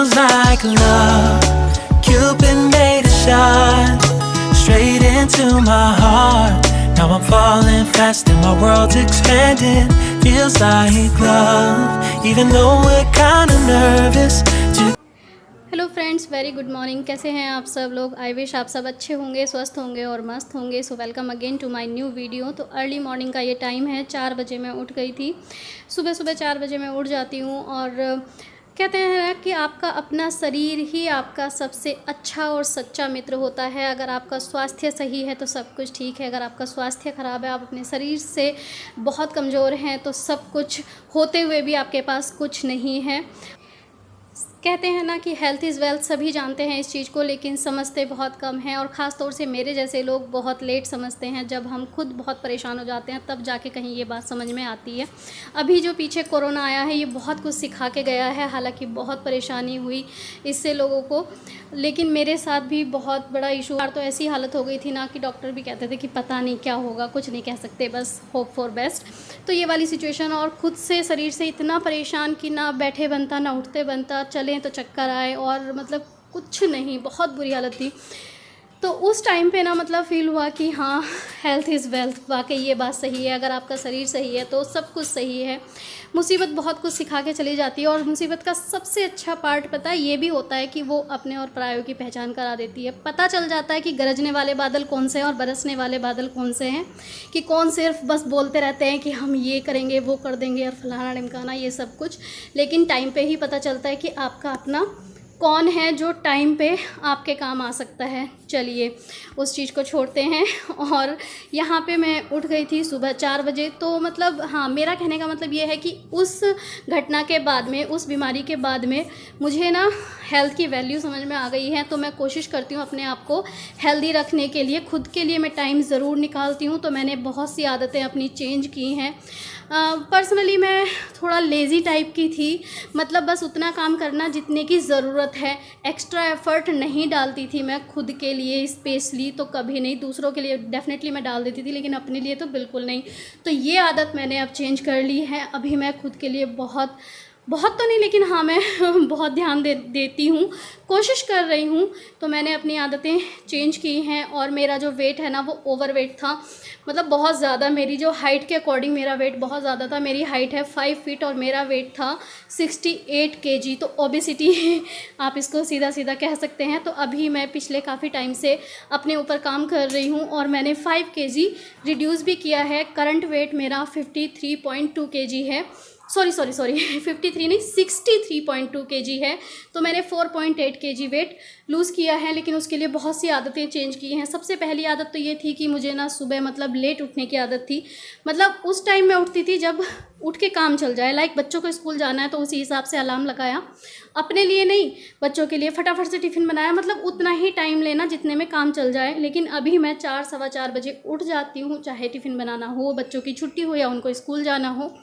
feels like love. Cupid made a shot straight into my heart. Now I'm falling fast and my world's expanding. Feels like love, even though we're kind of nervous. Hello friends, very good morning. कैसे हैं आप सब लोग? I wish आप सब अच्छे होंगे, स्वस्थ होंगे और मस्त होंगे। So welcome again to my new video. तो अर्ली मॉर्निंग का ये टाइम है, 4 बजे मैं उठ गई थी। सुबह सुबह 4 बजे मैं उठ जाती हूँ और कहते हैं कि आपका अपना शरीर ही आपका सबसे अच्छा और सच्चा मित्र होता है। अगर आपका स्वास्थ्य सही है तो सब कुछ ठीक है, अगर आपका स्वास्थ्य ख़राब है, आप अपने शरीर से बहुत कमज़ोर हैं, तो सब कुछ होते हुए भी आपके पास कुछ नहीं है। कहते हैं ना कि हेल्थ इज़ वेल्थ, सभी जानते हैं इस चीज़ को, लेकिन समझते बहुत कम हैं। और ख़ास तौर से मेरे जैसे लोग बहुत लेट समझते हैं। जब हम खुद बहुत परेशान हो जाते हैं तब जाके कहीं ये बात समझ में आती है। अभी जो पीछे कोरोना आया है, ये बहुत कुछ सिखा के गया है। हालांकि बहुत परेशानी हुई इससे लोगों को, लेकिन मेरे साथ भी बहुत बड़ा इशू। तो ऐसी हालत हो गई थी ना कि डॉक्टर भी कहते थे कि पता नहीं क्या होगा, कुछ नहीं कह सकते, बस होप फॉर बेस्ट। तो ये वाली सिचुएशन, और ख़ुद से शरीर से इतना परेशान कि ना बैठे बनता ना उठते बनता, चलें तो चक्कर आए, और मतलब कुछ नहीं, बहुत बुरी हालत थी। तो उस टाइम पे ना मतलब फ़ील हुआ कि हाँ, हेल्थ इज़ वेल्थ, वाकई ये बात सही है। अगर आपका शरीर सही है तो सब कुछ सही है। मुसीबत बहुत कुछ सिखा के चली जाती है, और मुसीबत का सबसे अच्छा पार्ट पता है ये भी होता है कि वो अपने और परायों की पहचान करा देती है। पता चल जाता है कि गरजने वाले बादल कौन से हैं और बरसने वाले बादल कौन से हैं, कि कौन सिर्फ बस बोलते रहते हैं कि हम ये करेंगे, वो कर देंगे और फलाना ढिमकाना ये सब कुछ, लेकिन टाइम पे ही पता चलता है कि आपका अपना कौन है जो टाइम पे आपके काम आ सकता है। चलिए उस चीज़ को छोड़ते हैं। और यहाँ पे मैं उठ गई थी सुबह 4 बजे। तो मतलब हाँ, मेरा कहने का मतलब ये है कि उस घटना के बाद में, उस बीमारी के बाद में मुझे ना हेल्थ की वैल्यू समझ में आ गई है। तो मैं कोशिश करती हूँ अपने आप को हेल्दी रखने के लिए, खुद के लिए मैं टाइम ज़रूर निकालती हूँ। तो मैंने बहुत सी आदतें अपनी चेंज की हैं। पर्सनली मैं थोड़ा लेज़ी टाइप की थी, मतलब बस उतना काम करना जितने की ज़रूरत है, एक्स्ट्रा एफ़र्ट नहीं डालती थी मैं खुद के लिए स्पेशली, तो कभी नहीं। दूसरों के लिए डेफ़िनेटली मैं डाल देती थी, लेकिन अपने लिए तो बिल्कुल नहीं। तो ये आदत मैंने अब चेंज कर ली है। अभी मैं खुद के लिए बहुत तो नहीं, लेकिन हाँ, मैं बहुत ध्यान देती हूँ, कोशिश कर रही हूँ। तो मैंने अपनी आदतें चेंज की हैं। और मेरा जो वेट है ना, वो ओवर वेट था, मतलब बहुत ज़्यादा। मेरी जो हाइट के अकॉर्डिंग मेरा वेट बहुत ज़्यादा था। मेरी हाइट है 5 फीट और मेरा वेट था 68 kg। तो ओबेसिटी आप इसको सीधा सीधा कह सकते हैं। तो अभी मैं पिछले काफ़ी टाइम से अपने ऊपर काम कर रही हूँ और मैंने 5 kg रिड्यूस भी किया है। करंट वेट मेरा 53.2 kg है। सॉरी 53 नहीं, 63.2 kg है। तो मैंने 4.8 kg वेट लूज़ किया है, लेकिन उसके लिए बहुत सी आदतें चेंज की हैं। सबसे पहली आदत तो ये थी कि मुझे ना सुबह मतलब लेट उठने की आदत थी। मतलब उस टाइम मैं उठती थी जब उठ के काम चल जाए, लाइक बच्चों को स्कूल जाना है तो उसी हिसाब से अलार्म लगाया, अपने लिए नहीं, बच्चों के लिए फटाफट से टिफ़िन बनाया, मतलब उतना ही टाइम लेना जितने में काम चल जाए। लेकिन अभी मैं 4 सवा 4 बजे उठ जाती हूँ, चाहे टिफ़िन बनाना हो, बच्चों की छुट्टी हो या उनको स्कूल जाना हो।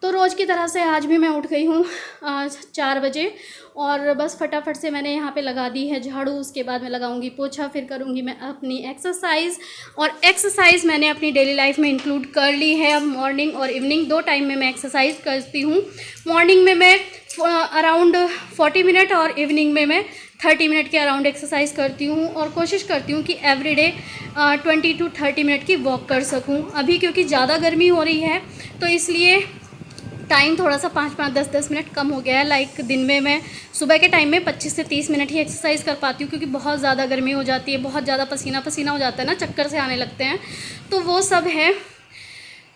तो रोज़ की तरह से आज भी मैं उठ गई हूँ 4 बजे, और बस फटाफट से मैंने यहाँ पे लगा दी है झाड़ू। उसके बाद मैं लगाऊंगी पोछा, फिर करूँगी मैं अपनी एक्सरसाइज। और एक्सरसाइज मैंने अपनी डेली लाइफ में इंक्लूड कर ली है। अब मॉर्निंग और इवनिंग 2 टाइम में मैं एक्सरसाइज करती हूँ। मॉर्निंग में मैं अराउंड 40 मिनट और इवनिंग में मैं 30 मिनट के अराउंड एक्सरसाइज करती हूँ। और कोशिश करती हूँ कि एवरीडे 20 to 30 मिनट की वॉक कर सकूँ। अभी क्योंकि ज़्यादा गर्मी हो रही है तो इसलिए टाइम थोड़ा सा 5-5, 10-10 मिनट कम हो गया है। लाइक दिन में मैं सुबह के टाइम में 25 से 30 मिनट ही एक्सरसाइज कर पाती हूँ, क्योंकि बहुत ज़्यादा गर्मी हो जाती है, बहुत ज़्यादा पसीना पसीना हो जाता है ना, चक्कर से आने लगते हैं, तो वो सब है।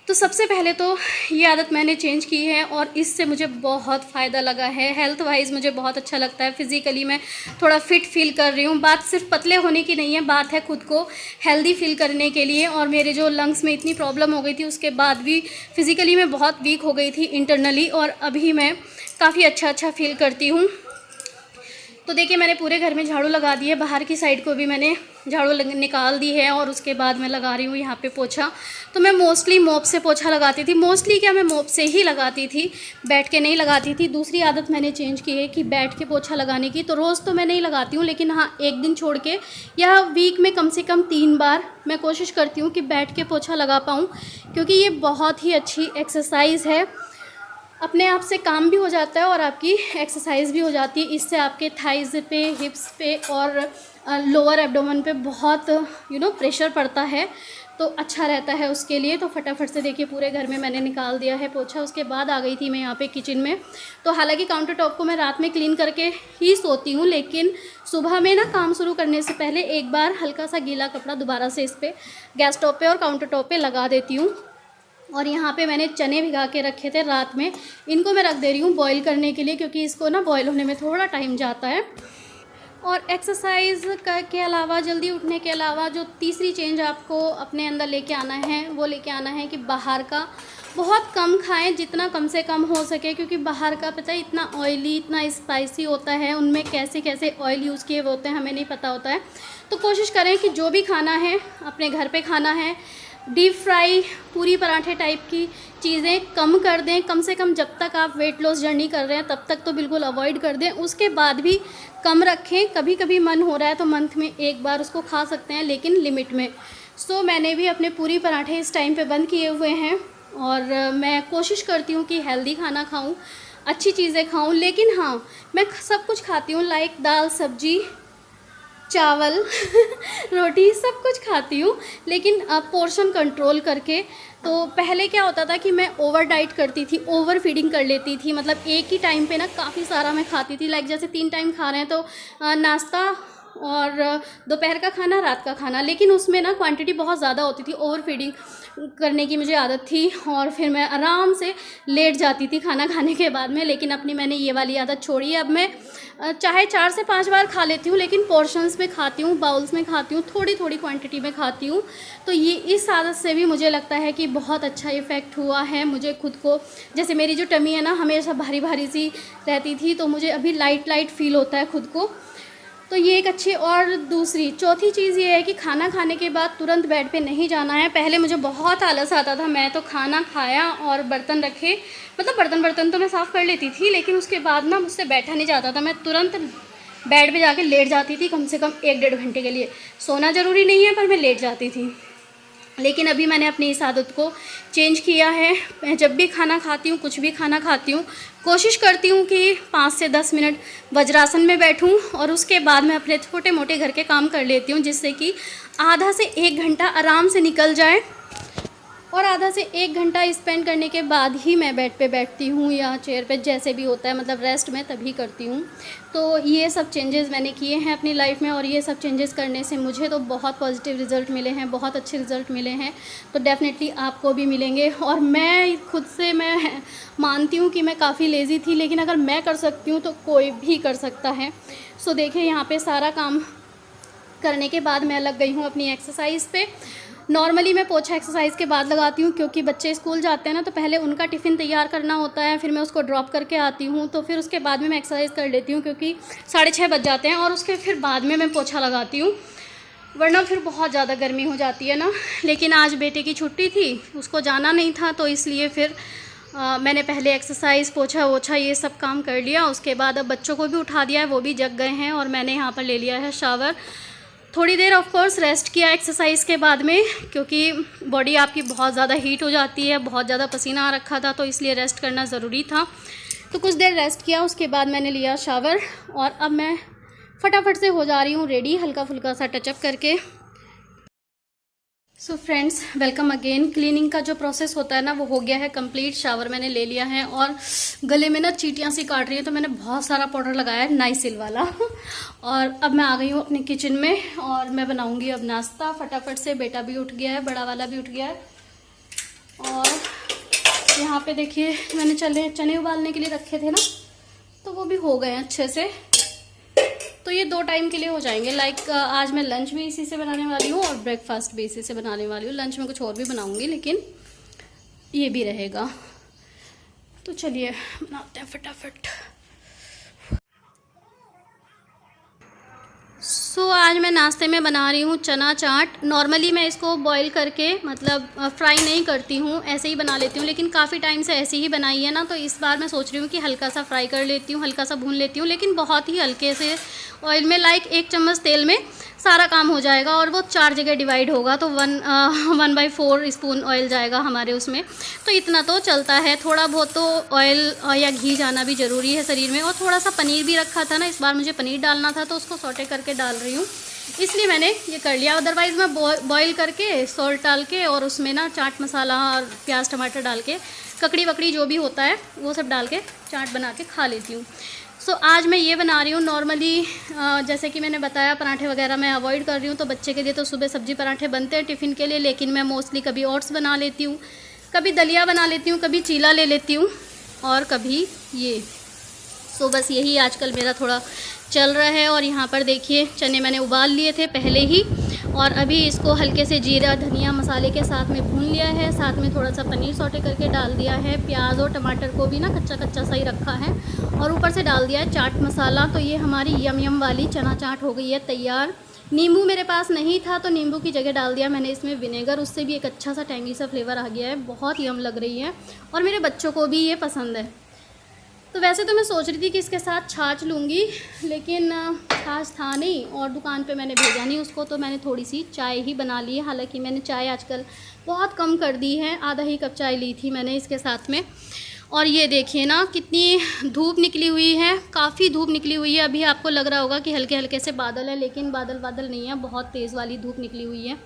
तो सबसे पहले तो ये आदत मैंने चेंज की है और इससे मुझे बहुत फ़ायदा लगा है। हेल्थ वाइज मुझे बहुत अच्छा लगता है। फ़िज़िकली मैं थोड़ा फिट फील कर रही हूँ। बात सिर्फ पतले होने की नहीं है, बात है खुद को हेल्दी फील करने के लिए। और मेरे जो लंग्स में इतनी प्रॉब्लम हो गई थी, उसके बाद भी फ़िज़िकली मैं बहुत वीक हो गई थी इंटरनली, और अभी मैं काफ़ी अच्छा फील करती हूँ। तो देखिए, मैंने पूरे घर में झाड़ू लगा दी है, बाहर की साइड को भी मैंने झाड़ू निकाल दी है, और उसके बाद मैं लगा रही हूँ यहाँ पे पोछा। तो मैं मोस्टली मोप से पोछा लगाती थी। मोस्टली क्या, मैं मोप से ही लगाती थी, बैठ के नहीं लगाती थी। दूसरी आदत मैंने चेंज की है कि बैठ के पोछा लगाने की। तो रोज़ तो मैं नहीं लगाती हूँ, लेकिन हाँ, एक दिन छोड़ के या वीक में कम से कम 3 बार मैं कोशिश करती हूँ कि बैठ के पोछा लगा पाऊँ, क्योंकि ये बहुत ही अच्छी एक्सरसाइज़ है। अपने आप से काम भी हो जाता है और आपकी एक्सरसाइज भी हो जाती है। इससे आपके थाइज़ पे, हिप्स पे और लोअर एब्डोमेन पे बहुत प्रेशर पड़ता है, तो अच्छा रहता है उसके लिए। तो फटाफट से देखिए पूरे घर में मैंने निकाल दिया है पोछा। उसके बाद आ गई थी मैं यहाँ पे किचन में। तो हालांकि काउंटर टॉप को मैं रात में क्लीन करके ही सोती हूँ, लेकिन सुबह में ना काम शुरू करने से पहले एक बार हल्का सा गीला कपड़ा दोबारा से इस पर गैस टॉप पे और काउंटर टॉप पे लगा देती हूँ। और यहाँ पे मैंने चने भिगा के रखे थे रात में, इनको मैं रख दे रही हूँ बॉईल करने के लिए, क्योंकि इसको ना बॉईल होने में थोड़ा टाइम जाता है। और एक्सरसाइज के अलावा, जल्दी उठने के अलावा, जो तीसरी चेंज आपको अपने अंदर लेके आना है वो लेके आना है कि बाहर का बहुत कम खाएं, जितना कम से कम हो सके, क्योंकि बाहर का पता है इतना ऑयली, इतना स्पाइसी होता है, उनमें कैसे कैसे ऑयल यूज़ किए हुए होते हैं हमें नहीं पता होता है। तो कोशिश करें कि जो भी खाना है अपने घर पे खाना है। डीप फ्राई, पूरी पराठे टाइप की चीज़ें कम कर दें, कम से कम जब तक आप वेट लॉस जर्नी कर रहे हैं तब तक तो बिल्कुल अवॉइड कर दें। उसके बाद भी कम रखें। कभी कभी मन हो रहा है तो मंथ में एक बार उसको खा सकते हैं, लेकिन लिमिट में। सो मैंने भी अपने पूरी पराठे इस टाइम पे बंद किए हुए हैं और मैं कोशिश करती हूँ कि हेल्दी खाना खाऊँ, अच्छी चीज़ें खाऊँ। लेकिन हाँ, मैं सब कुछ खाती हूँ, लाइक दाल, सब्जी, चावल रोटी, सब कुछ खाती हूँ, लेकिन पोर्शन कंट्रोल करके। तो पहले क्या होता था कि मैं ओवर डाइट करती थी, ओवर फीडिंग कर लेती थी, मतलब एक ही टाइम पे ना काफ़ी सारा मैं खाती थी। लाइक जैसे 3 टाइम खा रहे हैं तो नाश्ता और दोपहर का खाना, रात का खाना, लेकिन उसमें ना क्वांटिटी बहुत ज़्यादा होती थी। ओवर फीडिंग करने की मुझे आदत थी और फिर मैं आराम से लेट जाती थी खाना खाने के बाद में। लेकिन अपनी मैंने ये वाली आदत छोड़ी है। अब मैं चाहे 4 से 5 बार खा लेती हूँ, लेकिन पोर्शंस में खाती हूँ, बाउल्स में खाती हूँ, थोड़ी थोड़ी क्वांटिटी में खाती हूँ। तो ये इस आदत से भी मुझे लगता है कि बहुत अच्छा इफ़ेक्ट हुआ है मुझे खुद को। जैसे मेरी जो टमी है ना, हमेशा भारी भारी सी रहती थी, तो मुझे अभी लाइट लाइट फील होता है खुद को। तो ये एक अच्छी। और चौथी चीज़ ये है कि खाना खाने के बाद तुरंत बेड पे नहीं जाना है। पहले मुझे बहुत आलस आता था, मैं तो खाना खाया और बर्तन रखे, मतलब बर्तन तो मैं साफ़ कर लेती थी, लेकिन उसके बाद ना मुझसे बैठा नहीं जाता था। मैं तुरंत बेड पे जाके लेट जाती थी, कम से कम 1-1.5 घंटे के लिए। सोना ज़रूरी नहीं है, पर मैं लेट जाती थी। लेकिन अभी मैंने अपनी इस आदत को चेंज किया है। मैं जब भी खाना खाती हूँ, कुछ भी खाना खाती हूँ, कोशिश करती हूँ कि 5 से 10 मिनट वज्रासन में बैठूँ और उसके बाद मैं अपने छोटे मोटे घर के काम कर लेती हूँ, जिससे कि आधा से 1 घंटा आराम से निकल जाए। और आधा से 1 घंटा स्पेंड करने के बाद ही मैं बेड पे बैठती हूँ या चेयर पे, जैसे भी होता है, मतलब रेस्ट में तभी करती हूँ। तो ये सब चेंजेस मैंने किए हैं अपनी लाइफ में और ये सब चेंजेस करने से मुझे तो बहुत पॉजिटिव रिज़ल्ट मिले हैं, बहुत अच्छे रिज़ल्ट मिले हैं। तो डेफ़िनेटली आपको भी मिलेंगे। और मैं खुद से मैं मानती हूँ कि मैं काफ़ी लेज़ी थी, लेकिन अगर मैं कर सकती हूँ तो कोई भी कर सकता है। सो देखिए, यहाँ पर सारा काम करने के बाद मैं लग गई हूँ अपनी एक्सरसाइज़ पे। नॉर्मली मैं पोछा एक्सरसाइज के बाद लगाती हूँ, क्योंकि बच्चे स्कूल जाते हैं ना, तो पहले उनका टिफ़िन तैयार करना होता है, फिर मैं उसको ड्रॉप करके आती हूँ, तो फिर उसके बाद में मैं एक्सरसाइज कर लेती हूँ, क्योंकि 6:30 बज जाते हैं और उसके फिर बाद में मैं पोछा लगाती हूँ, वरना फिर बहुत ज़्यादा गर्मी हो जाती है ना। लेकिन आज बेटे की छुट्टी थी, उसको जाना नहीं था, तो इसलिए फिर मैंने पहले एक्सरसाइज, पोछा वोछा ये सब काम कर लिया। उसके बाद अब बच्चों को भी उठा दिया है, वो भी जग गए हैं और मैंने यहाँ पर ले लिया है शावर। थोड़ी देर ऑफ कोर्स रेस्ट किया एक्सरसाइज के बाद में, क्योंकि बॉडी आपकी बहुत ज़्यादा हीट हो जाती है, बहुत ज़्यादा पसीना आ रखा था, तो इसलिए रेस्ट करना ज़रूरी था। तो कुछ देर रेस्ट किया, उसके बाद मैंने लिया शावर और अब मैं फटाफट से हो जा रही हूँ रेडी, हल्का फुल्का सा टचअप करके। So friends, welcome again. Cleaning का जो प्रोसेस होता है ना, वो हो गया है कंप्लीट। शावर मैंने ले लिया है और गले में ना चींटियाँ सी काट रही है, तो मैंने बहुत सारा पाउडर लगाया है, नाइसिल वाला। और अब मैं आ गई हूँ अपने किचन में और मैं बनाऊँगी अब नाश्ता फटाफट से। बेटा भी उठ गया है, बड़ा वाला भी उठ गया है। और यहाँ पे देखिए, मैंने चने उबालने के लिए रखे थे ना, तो वो भी हो गए हैं अच्छे से। तो ये 2 टाइम के लिए हो जाएंगे। लाइक आज मैं लंच भी इसी से बनाने वाली हूँ और ब्रेकफास्ट भी इसी से बनाने वाली हूँ। लंच में कुछ और भी बनाऊँगी, लेकिन ये भी रहेगा। तो चलिए बनाते हैं फटाफट। सो आज मैं नाश्ते में बना रही हूँ चना चाट। नॉर्मली मैं इसको बॉईल करके, मतलब फ्राई नहीं करती हूँ, ऐसे ही बना लेती हूँ, लेकिन काफ़ी टाइम से ऐसे ही बनाई है ना, तो इस बार मैं सोच रही हूँ कि हल्का सा फ्राई कर लेती हूँ, हल्का सा भून लेती हूँ, लेकिन बहुत ही हल्के से ऑयल में, लाइक 1 चम्मच तेल में सारा काम हो जाएगा और वो 4 जगह डिवाइड होगा, तो 1/4 स्पून ऑयल जाएगा हमारे उसमें। तो इतना तो चलता है, थोड़ा बहुत तो ऑयल या घी जाना भी ज़रूरी है शरीर में। और थोड़ा सा पनीर भी रखा था ना, इस बार मुझे पनीर डालना था, तो उसको सौटे करके डाल रही हूँ, इसलिए मैंने ये कर लिया। अदरवाइज़ मैं बॉईल करके सॉल्ट डाल के और उसमें ना चाट मसाला और प्याज टमाटर डाल के, ककड़ी वकड़ी जो भी होता है वो सब डाल के चाट बना के खा लेती हूँ। सो आज मैं ये बना रही हूँ। नॉर्मली जैसे कि मैंने बताया पराठे वगैरह मैं अवॉइड कर रही हूँ, तो बच्चे के लिए तो सुबह सब्जी पराठे बनते हैं टिफ़िन के लिए, लेकिन मैं मोस्टली कभी ओट्स बना लेती हूँ, कभी दलिया बना लेती हूँ, कभी चीला ले लेती हूँ और कभी ये। सो बस यही आजकल मेरा थोड़ा चल रहा है। और यहाँ पर देखिए चने मैंने उबाल लिए थे पहले ही, और अभी इसको हल्के से जीरा धनिया मसाले के साथ में भून लिया है। साथ में थोड़ा सा पनीर सौटे करके डाल दिया है, प्याज और टमाटर को भी ना कच्चा कच्चा सा ही रखा है, और ऊपर से डाल दिया है चाट मसाला। तो ये हमारी यम यम वाली चना चाट हो गई है तैयार। नींबू मेरे पास नहीं था, तो नींबू की जगह डाल दिया मैंने इसमें विनेगर, उससे भी एक अच्छा सा टैंगी सा फ्लेवर आ गया है। बहुत यम लग रही है और मेरे बच्चों को भी ये पसंद है। तो वैसे तो मैं सोच रही थी कि इसके साथ छाछ लूँगी, लेकिन छाछ था नहीं और दुकान पे मैंने भेजा नहीं उसको, तो मैंने थोड़ी सी चाय ही बना ली है। हालांकि मैंने चाय आजकल बहुत कम कर दी है, आधा ही कप चाय ली थी मैंने इसके साथ में। और ये देखिए ना कितनी धूप निकली हुई है, काफ़ी धूप निकली हुई है। अभी आपको लग रहा होगा कि हल्के हल्के से बादल है, लेकिन बादल बादल नहीं है, बहुत तेज़ वाली धूप निकली हुई है।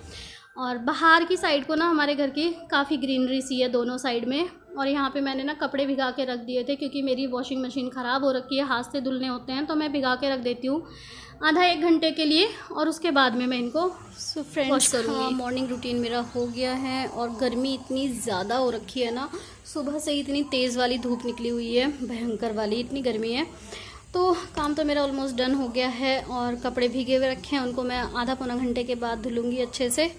और बाहर की साइड को ना हमारे घर की काफ़ी ग्रीनरी सी है दोनों साइड में। और यहाँ पे मैंने ना कपड़े भिगा के रख दिए थे, क्योंकि मेरी वॉशिंग मशीन ख़राब हो रखी है, हाथ से धुलने होते हैं, तो मैं भिगा के रख देती हूँ आधा 1 घंटे के लिए, और उसके बाद में मैं इनको वॉश करूँगी। मॉर्निंग रूटीन मेरा हो गया है। और गर्मी इतनी ज़्यादा हो रखी है ना, सुबह से इतनी तेज़ वाली धूप निकली हुई है, भयंकर वाली इतनी गर्मी है। तो काम तो मेरा ऑलमोस्ट डन हो गया है, और कपड़े भीगे हुए रखे हैं, उनको मैं आधा पौना घंटे के बाद धुलूँगी अच्छे से।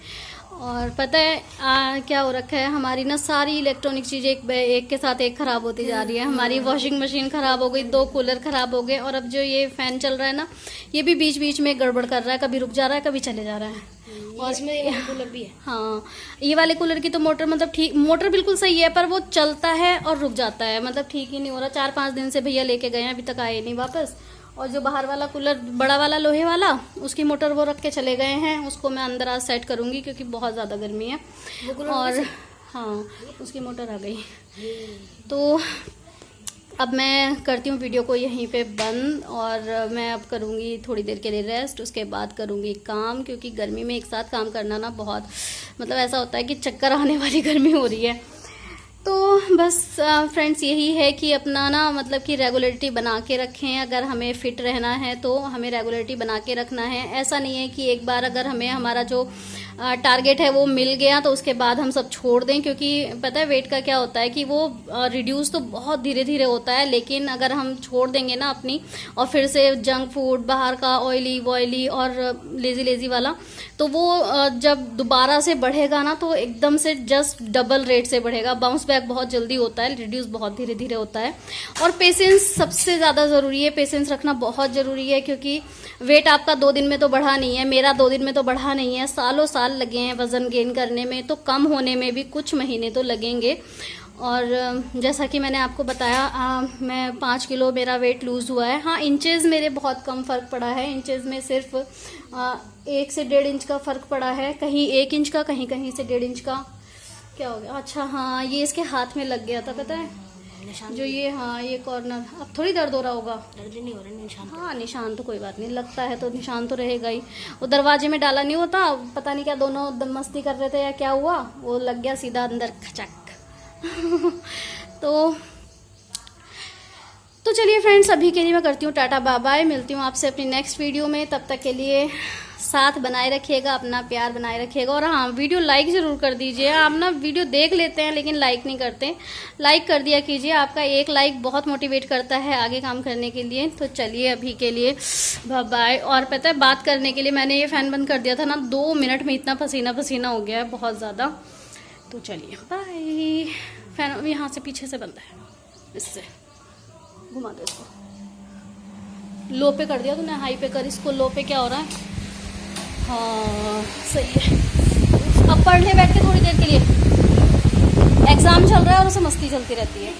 और पता है क्या हो रखा है, हमारी ना सारी इलेक्ट्रॉनिक चीज़ें एक के साथ एक ख़राब होती जा रही है। हमारी वॉशिंग मशीन ख़राब हो गई, 2 कूलर ख़राब हो गए, और अब जो ये फ़ैन चल रहा है ना, ये भी बीच बीच में गड़बड़ कर रहा है, कभी रुक जा रहा है कभी चले जा रहा है। और इसमें ये कूलर भी है। हाँ, ये वाले कूलर की तो मोटर मतलब ठीक, मोटर बिल्कुल सही है, पर वो चलता है और रुक जाता है, मतलब ठीक ही नहीं हो रहा। 4-5 दिन से भैया लेके गए हैं, अभी तक आए नहीं वापस। और जो बाहर वाला कूलर बड़ा वाला लोहे वाला, उसकी मोटर वो रख के चले गए हैं, उसको मैं अंदर आज सेट करूँगी, क्योंकि बहुत ज़्यादा गर्मी है। और हाँ, उसकी मोटर आ गई। तो अब मैं करती हूँ वीडियो को यहीं पे बंद, और मैं अब करूँगी थोड़ी देर के लिए रेस्ट, उसके बाद करूँगी काम, क्योंकि गर्मी में एक साथ काम करना ना बहुत मतलब ऐसा होता है कि चक्कर आने वाली गर्मी हो रही है। तो बस फ्रेंड्स यही है कि अपना ना मतलब कि रेगुलरिटी बना के रखें। अगर हमें फ़िट रहना है तो हमें रेगुलरिटी बना के रखना है। ऐसा नहीं है कि एक बार अगर हमें हमारा जो टारगेट है वो मिल गया तो उसके बाद हम सब छोड़ दें, क्योंकि पता है वेट का क्या होता है कि वो रिड्यूस तो बहुत धीरे धीरे होता है, लेकिन अगर हम छोड़ देंगे ना अपनी, और फिर से जंक फूड बाहर का ऑयली वॉयली और लेज़ी वाला, तो वो जब दोबारा से बढ़ेगा ना तो एकदम से जस्ट डबल रेट से बढ़ेगा। बाउंस बैक बहुत जल्दी होता है, रिड्यूस बहुत धीरे धीरे होता है। और पेशेंस सबसे ज़्यादा ज़रूरी है, पेशेंस रखना बहुत ज़रूरी है, क्योंकि वेट आपका 2 दिन में तो बढ़ा नहीं है, मेरा 2 दिन में तो बढ़ा नहीं है, सालों साल लगे हैं वज़न गेन करने में, तो कम होने में भी कुछ महीने तो लगेंगे। और जैसा कि मैंने आपको बताया मैं 5 किलो मेरा वेट लूज़ हुआ है। हाँ, इंचेस मेरे बहुत कम फ़र्क पड़ा है, इंचेस में सिर्फ 1 से 1.5 इंच का फ़र्क पड़ा है, कहीं 1 इंच का, कहीं कहीं से 1.5 इंच का। क्या हो गया, अच्छा हाँ, ये इसके हाथ में लग गया था, पता है जो ये, हाँ ये कॉर्नर। अब थोड़ी दर्द हो रहा होगा? दर्द नहीं हो रहा, निशान। हाँ, निशान तो कोई बात नहीं, लगता है तो निशान तो रहेगा ही। वो दरवाजे में डाला नहीं होता, पता नहीं क्या दोनों मस्ती कर रहे थे या क्या हुआ, वो लग गया सीधा अंदर खचक। तो चलिए फ्रेंड्स, अभी के लिए मैं करती हूँ टाटा बाय बाय, मिलती हूँ आपसे अपनी नेक्स्ट वीडियो में। तब तक के लिए साथ बनाए रखिएगा, अपना प्यार बनाए रखिएगा। और हाँ, वीडियो लाइक ज़रूर कर दीजिए। आप ना वीडियो देख लेते हैं लेकिन लाइक नहीं करते, लाइक कर दिया कीजिए। आपका एक लाइक बहुत मोटिवेट करता है आगे काम करने के लिए। तो चलिए अभी के लिए बाय बाय। और पता है, बात करने के लिए मैंने ये फ़ैन बंद कर दिया था ना, 2 मिनट में इतना पसीना पसीना हो गया है बहुत ज़्यादा। तो चलिए बाय। फ़ैन यहाँ से पीछे से बंद है, इससे घुमा दो इसको। लो पे कर दिया तूने, हाई पे कर इसको। लो पे क्या हो रहा है? हाँ सही है। अब पढ़ने बैठ के थोड़ी देर के लिए, एग्ज़ाम चल रहा है और उसे मस्ती चलती रहती है।